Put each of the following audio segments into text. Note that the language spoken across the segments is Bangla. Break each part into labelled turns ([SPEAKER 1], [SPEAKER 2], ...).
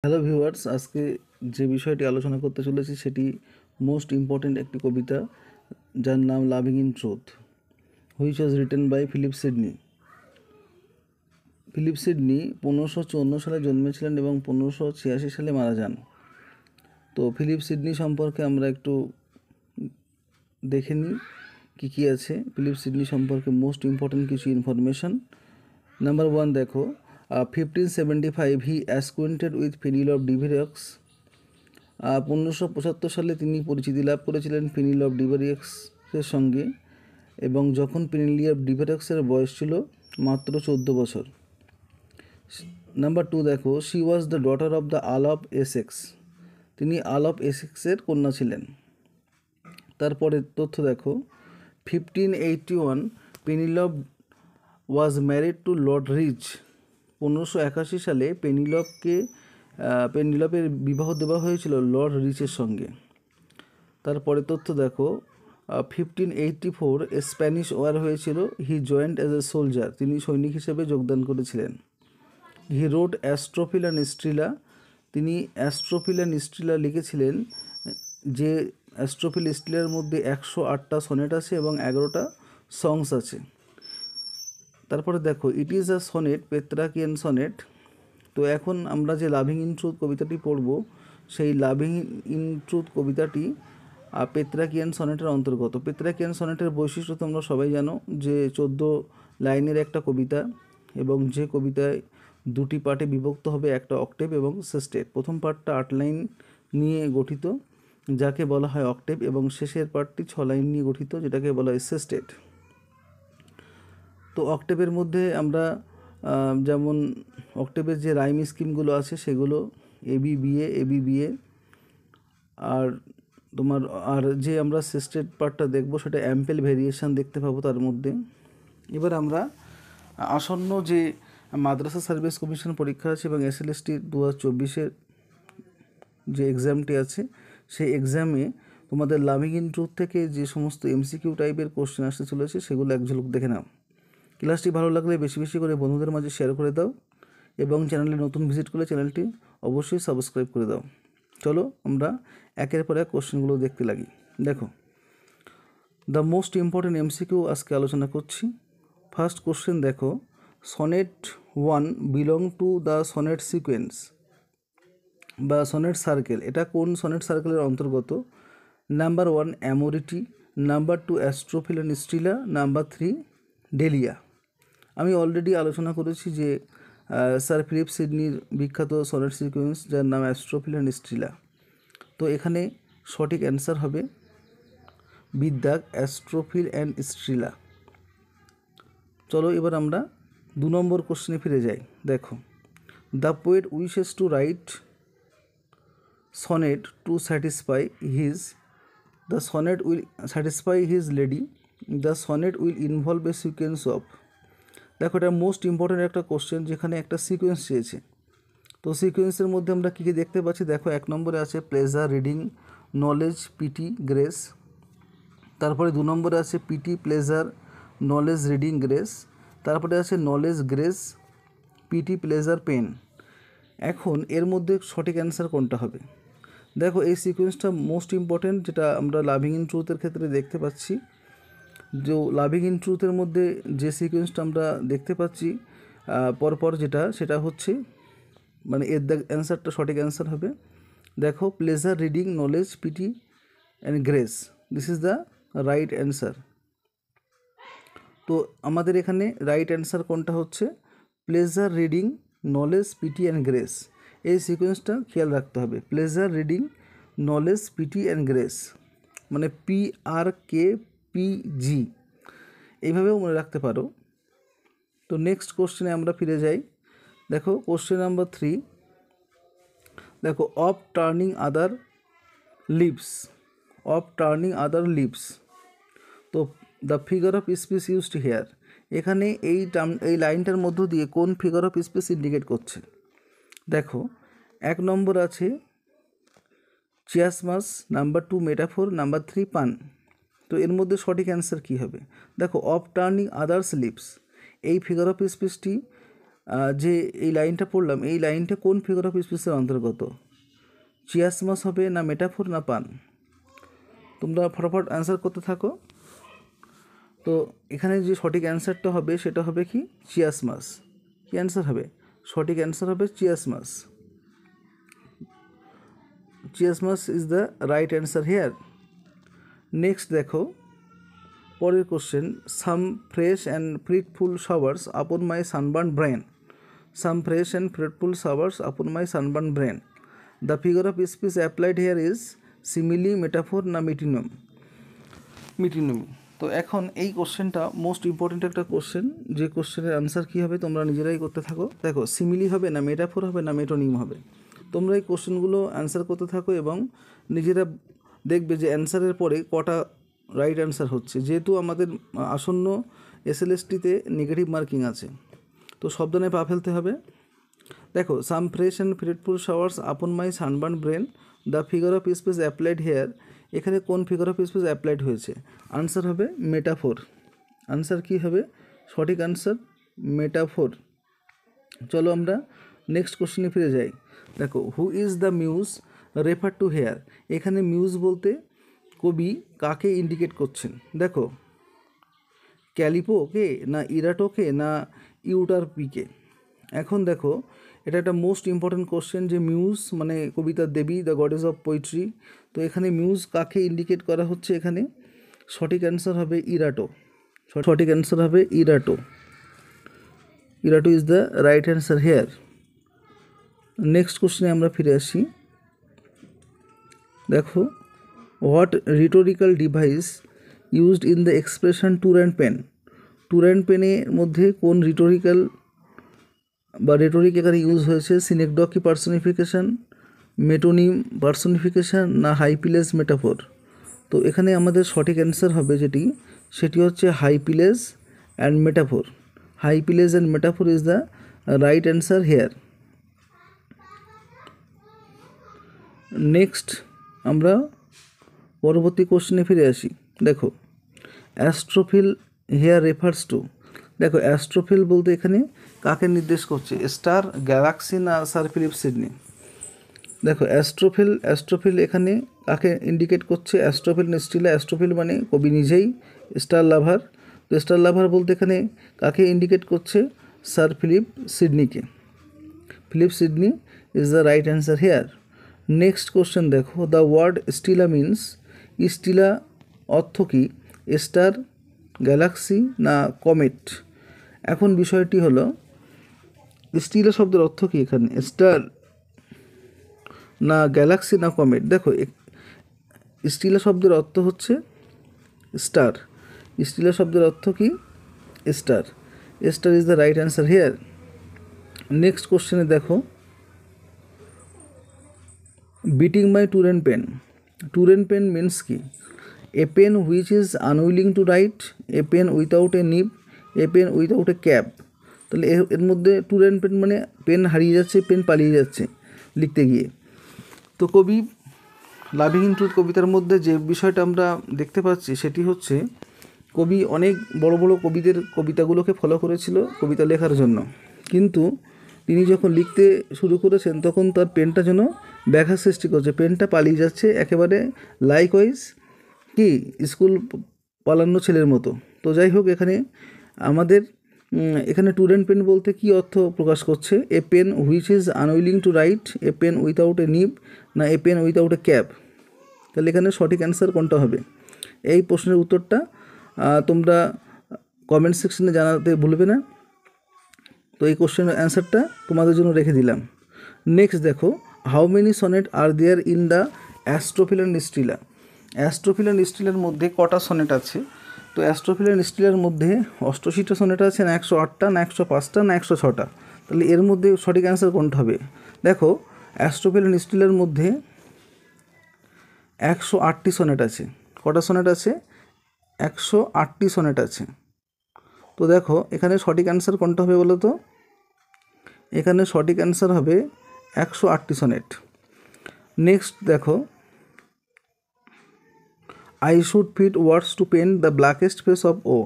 [SPEAKER 1] হ্যালো ভিউয়ার্স, আজকে যে বিষয়টি আলোচনা করতে চলেছি সেটি মোস্ট ইম্পর্ট্যান্ট একটি কবিতা, যার নাম loving in truth, which was written by Philip Sidney. Philip Sidney 1554 সালে জন্মেছিলেন এবং 1586 সালে মারা যান। তো ফিলিপ সিডনি সম্পর্কে আমরা একটু দেখে নিই কী কী আছে ফিলিপ সিডনি সম্পর্কে মোস্ট ইম্পর্ট্যান্ট কিছু ইনফরমেশন। নাম্বার 1 দেখো, 1575 হি অ্যাসকোয়েন্টেড উইথ পেনিলভ ডিভিরেক্স। 1575 সালে তিনি পরিচিতি লাভ করেছিলেন পেনিলভ ডিভিরেক্সের সঙ্গে, এবং যখন পেনিলভ ডিভিরেক্সের বয়স ছিল মাত্র 14 বছর। নাম্বার 2 দেখো, she was the daughter of the Earl of Essex. তিনি আর্ল অফ এসেক্সের কন্যা ছিলেন। তারপরে তথ্য দেখো, 1581 Penelope was married to Lord Rich. 1581 সালে পেনিলভের বিবাহ দেওয়া হয়েছিল লর্ড রিচের সঙ্গে। তারপরে তথ্য দেখো, 1584 স্প্যানিশ ওয়ার হয়েছিল। He joined as a soldier. তিনি সৈনিক হিসেবে যোগদান করেছিলেন। He wrote Astrophil and Stella. তিনি অ্যাস্ট্রোফিল অ্যান্ড স্ট্রিলা লিখেছিলেন, যে অ্যাস্ট্রোফিল স্ট্রিলার মধ্যে 108টা সনেট আছে এবং 11টা সংস আছে। তারপরে দেখো, it is a sonnet, Petrarchan sonnet. তো এখন আমরা যে লাভিং ইন ট্রুথ কবিতাটি পড়ব, সেই লাভিং ইন ট্রুথ কবিতাটি পেত্রাকিয়ান সনেটের অন্তর্গত। পেত্রাকিয়ান সনেটের বৈশিষ্ট্য তোমরা সবাই জানো, যে 14 লাইনের একটা কবিতা, এবং যে কবিতায় দুটি পার্টে বিভক্ত হবে, একটা অক্টেভ এবং সেস্টেট। প্রথম পার্টটা 8 লাইন নিয়ে গঠিত, যাকে বলা হয় অক্টেভ, এবং শেষের পার্টটি 6 লাইন নিয়ে গঠিত, যেটাকে বলা হয় সেস্টেট। তো অক্টেভের মধ্যে আমরা যেমন অক্টেভের যে রাইম স্কিমগুলো আছে সেগুলো এবিবিএ, আর যে আমরা সেস্টেড পার্টটা দেখব সেটা অ্যাম্পেল ভেরিয়েশন দেখতে পাবো তার মধ্যে। এবার আমরা আসন্ন যে মাদ্রাসা সার্ভিস কমিশন পরীক্ষা আছে এবং এসএলএসটি 2024-এর যে এক্সামটি আছে, সেই এক্সামে তোমাদের লাভিং ইন ট্রুথ থেকে যে সমস্ত এমসিকিউ টাইপের কোশ্চেন আসতে চলেছে সেগুলো এক ঝলক দেখে নাও। ক্লাসটি ভালো লাগলে বেশি বেশি করে বন্ধুদের মাঝে শেয়ার করে দাও, এবং চ্যানেলে নতুন ভিজিট করলে চ্যানেলটি অবশ্যই সাবস্ক্রাইব করে দাও। চলো আমরা একের পর এক কোশ্চেনগুলো দেখতে লাগি। দেখো, দ্য মোস্ট ইম্পর্টেন্ট এমসিকিউ আজকে আলোচনা করছি। ফার্স্ট কোশ্চেন দেখো, sonnet 1 belong to the sonnet sequence বা সনেট সার্কেল। এটা কোন সনেট সার্কেলের অন্তর্গত? Number 1 অ্যামোরিটি, number 2 অ্যাস্ট্রোফিল and স্ট্রিলা, number 3 ডেলিয়া। আমি অলরেডি আলোচনা করেছি যে স্যার ফিলিপ সিডনির বিখ্যাত সনেট সিকোয়েন্স, যার নাম অ্যাস্ট্রোফিল অ্যান্ড স্ট্রিলা। তো এখানে সঠিক অ্যান্সার হবে বিদ্যাগ অ্যাস্ট্রোফিল অ্যান্ড স্ট্রিলা। চলো এবার আমরা 2 নম্বর কোশ্চেনে ফিরে যাই। দেখো, the poet wishes to right sonnet to satisfy his lady. The sonnet will involve A sequence of. দেখো, এটা মোস্ট ইম্পর্ট্যান্ট একটা কোশ্চেন, যেখানে একটা সিকোয়েন্স চেয়েছে। তো সিকোয়েন্সের মধ্যে আমরা কী কী দেখতে পাচ্ছি? দেখো, 1 নম্বরে আছে pleasure, reading, knowledge, pity, grace. তারপরে 2 নম্বরে আছে pity, pleasure, knowledge, reading, grace. তারপরে আছে knowledge, grace, pity, pleasure, pain. এখন এর মধ্যে সঠিক অ্যান্সার কোনটা হবে? দেখো, এই সিকোয়েন্সটা মোস্ট ইম্পর্ট্যান্ট, যেটা আমরা লাভিং ইন ট্রুথের ক্ষেত্রে দেখতে পাচ্ছি। যে লাভিং ইন ট্রুথের মধ্যে যে সিকোয়েন্সটা আমরা দেখতে পাচ্ছি পরপর, সেটা হচ্ছে, মানে এর অ্যান্সারটা সঠিক অ্যান্সার হবে। দেখো, pleasure, reading, knowledge, pity and grace, this is the right answer. তো আমাদের এখানে রাইট অ্যান্সার কোনটা হচ্ছে? Pleasure, reading, knowledge, pity and grace. এই সিকোয়েন্সটা খেয়াল রাখতে হবে, pleasure, reading, knowledge, pity and grace, মানে PRKPG, এইভাবেও মনে রাখতে পারো। তো নেক্সট কোশ্চেনে আমরা ফিরে যাই। দেখো, কোশ্চেন নাম্বার 3। দেখো, অফ টার্নিং আদার লিভস। তো the figure of speech used here, এখানে এই লাইনটার মধ্য দিয়ে কোন ফিগার অফ স্পিচ ইন্ডিকেট করছে? দেখো, 1 নম্বর আছে চিয়াসমাস, নাম্বার 2 মেটাফোর, নাম্বার 3 পান। তো এর মধ্যে সঠিক অ্যান্সার কী হবে? দেখো, অফ টার্নিং আদার্স লিভস, এই ফিগার অফ স্পিচটি যে এই লাইনটা পড়লাম, এই লাইনটা কোন ফিগার অফ স্পিচের অন্তর্গত? চিয়াসমাস হবে না মেটাফোর না পান? তোমরা ফটাফট অ্যান্সার করতে থাকো। তো এখানে যে সঠিক অ্যান্সারটা হবে সেটা হবে কি? চিয়াসমাস। কি অ্যান্সার হবে? সঠিক অ্যান্সার হবে chiasmus. Chiasmus is the right answer here. Next দেখো পরের question, some fresh and fruitful showers upon my sunburn brain. Some fresh and fruitful showers upon my sunburn brain. The figure of speech applied here is simile, metaphor না মিটিনম? মিটিনমি। তো এখন এই কোশ্চেনটা মোস্ট ইম্পর্টেন্ট একটা কোশ্চেন, যে কোশ্চেনের আনসার কী হবে তোমরা নিজেরাই করতে থাকো। দেখো সিমিলি হবে না মেটাফোর হবে না মেটোনিম হবে? তোমরা এই কোশ্চেনগুলো অ্যান্সার করতে থাকো এবং নিজেরা দেখবে যে অ্যান্সারের পরে কটা রাইট অ্যান্সার হচ্ছে। যেহেতু আমাদের আসন্ন এসএলএসটিতে নেগেটিভ মার্কিং আছে, তো শব্দনে পা ফেলতে হবে। দেখো some fresh and fruitful showers upon my sunburn brain, the figure of speech applied here. এখানে কোন ফিগার অফ স্পিচ অ্যাপ্লাইড হয়েছে? আনসার হবে মেটাফোর। আনসার কি হবে? সঠিক আনসার মেটাফোর। চলো আমরা নেক্সট কোশ্চেনে ফিরে যাই। দেখো who is the muse refer to here. এখানে মিউজ বলতে কবি কাকে ইন্ডিকেট করছেন? দেখো ক্যালিপোকে না ইরাটোকে না ইউটারপিকে? এখন দেখো এটা একটা মোস্ট ইম্পর্ট্যান্ট কোশ্চেন, যে মিউজ মানে কবিতার দেবী, দ্য গডেস অফ পোয়েট্রি। তো এখানে মিউজ কাকে ইন্ডিকেট করা হচ্ছে? এখানে সঠিক অ্যান্সার হবে ইরাটো। সঠিক অ্যান্সার হবে Erato. Erato is the right answer here. Next কোশ্চেনে আমরা ফিরে আসি। দেখো what rhetorical device used in the expression truant pen. Truant পেনের মধ্যে কোন রিটোরিক্যাল বা রেটোরিক এখানে ইউজ হয়েছে? সিনেকডকি পার্সোনিফিকেশান, মেটোনিম পার্সোনিফিকেশান না হাইপিলেজ মেটাফোর? তো এখানে আমাদের সঠিক অ্যান্সার হবে যেটি, সেটি হচ্ছে hypallage and metaphor. Hypallage and metaphor is the right answer here. Next আমরা পরবর্তী কোশ্চেনে ফিরে আসি। দেখো অ্যাস্ট্রোফিল হেয়ার রেফার্স টু। দেখো অ্যাস্ট্রোফিল বলতে এখানে কাকে নির্দেশ করছে? স্টার, গ্যালাক্সি না স্যার ফিলিপ সিডনি? দেখো অ্যাস্ট্রোফিল এখানে কাকে ইন্ডিকেট করছে? অ্যাস্ট্রোফিল নিশ্চিলা। অ্যাস্ট্রোফিল মানে কবি নিজেই স্টার লাভার। তো স্টার লাভার বলতে এখানে কাকে ইন্ডিকেট করছে? স্যার ফিলিপ সিডনিকে। Philip Sidney is the right answer here. Next question দেখো, the word Stella means. Stella অর্থ কী? স্টার, গ্যালাক্সি না কমেট? এখন বিষয়টি হলো স্টিলা শব্দের অর্থ কী এখানে? স্টার না গ্যালাক্সি না কমেট? দেখো স্টিলা শব্দের অর্থ হচ্ছে স্টার। স্টিলা শব্দের অর্থ কি? Star. Star is the right answer here. Next কোশ্চেনে দেখো biting my truant pen. Truant pen means কি? A pen which is unwilling to write, a pen without a nib, a pen without a cap. তাহলে এর মধ্যে টুর অ্যান্ড পেন মানে পেন হারিয়ে যাচ্ছে, পেন পালিয়ে যাচ্ছে লিখতে গিয়ে। তো কবি লাভিং ইন ট্রুথ কবিতার মধ্যে যে বিষয়টা আমরা দেখতে পাচ্ছি সেটি হচ্ছে কবি অনেক বড় বড় কবিদের কবিতাগুলোকে ফলো করেছিল কবিতা লেখার জন্য, কিন্তু তিনি যখন লিখতে শুরু করেছেন তখন তার পেনটা যেন ব্যাঘাত সৃষ্টি করছে, পেনটা পালিয়ে যাচ্ছে একেবারে লাইকওয়াইজ কি স্কুল পালানো ছেলের মতো। তো যাই হোক এখানে আমাদের এখানে টুর অ্যান্ড পেন বলতে কী অর্থ প্রকাশ করছে? A pen which is unwilling to write, a pen without a nib না a pen without a cap? তাহলে এখানে সঠিক অ্যান্সার কোনটা হবে? এই প্রশ্নের উত্তরটা তোমরা কমেন্ট সেকশনে জানাতে ভুলবে না। তো এই কোশ্চেনের অ্যান্সারটা তোমাদের জন্য রেখে দিলাম। নেক্সট দেখো how many sonnet are there in the Astrophil and Stella. Astrophil and স্টিলার মধ্যে কটা সনেট আছে? তো অ্যাস্ট্রোফিল অ্যান্ড স্টিলার মধ্যে 88টা সনেট আছে না 108টা না 105টা না 106টা? তাহলে এর মধ্যে সঠিক অ্যান্সার কোনটা হবে? দেখো অ্যাস্ট্রোফিল অ্যান্ড স্টিলার মধ্যে 108টি সনেট আছে। কটা সনেট আছে? 108টি সনেট আছে। তো দেখো এখানে সঠিক অ্যান্সার কোনটা হবে বলো তো? এখানে সঠিক অ্যান্সার হবে 108টি সনেট। নেক্সট দেখো I should fit words to paint the blackest face of O.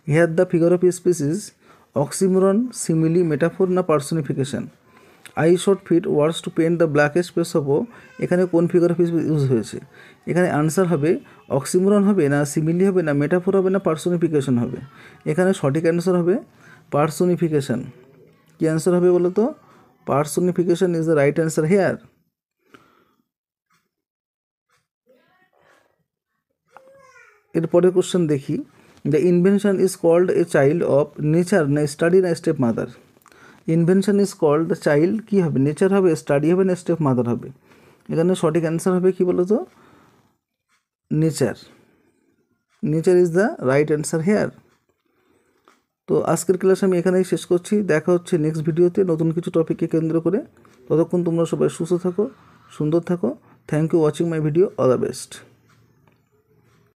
[SPEAKER 1] Here the figure of speech is oxymoron, simile, metaphor না personification? I sought fit words to paint the blackest face of woe, এখানে কোন ফিগার অফ স্পিচ ইউজ হয়েছে? এখানে আনসার হবে অক্সিমোরন হবে না, সিমিলি হবে না, মেটাফোর হবে না, পার্সোনিফিকেশন হবে? এখানে সঠিক অ্যান্সার হবে পার্সোনিফিকেশন। কি অ্যান্সার হবে বলো তো? Personification is the right answer here. এরপরে কোশ্চেন দেখি, the invention is called a child of nature না স্টাডি না step mother? Invention is called the child কী হবে? নেচার হবে, স্টাডি হবে না স্টেপ মাদার হবে? এখানে সঠিক অ্যান্সার হবে কি বলো তো? Nature. Nature is the right answer হেয়ার। তো আজকের ক্লাস আমি এখানেই শেষ করছি। দেখা হচ্ছে নেক্সট ভিডিওতে নতুন কিছু টপিককে কেন্দ্র করে। ততক্ষণ তোমরা সবাই সুস্থ থাকো, সুন্দর থাকো। Thank you watching my video. All the best.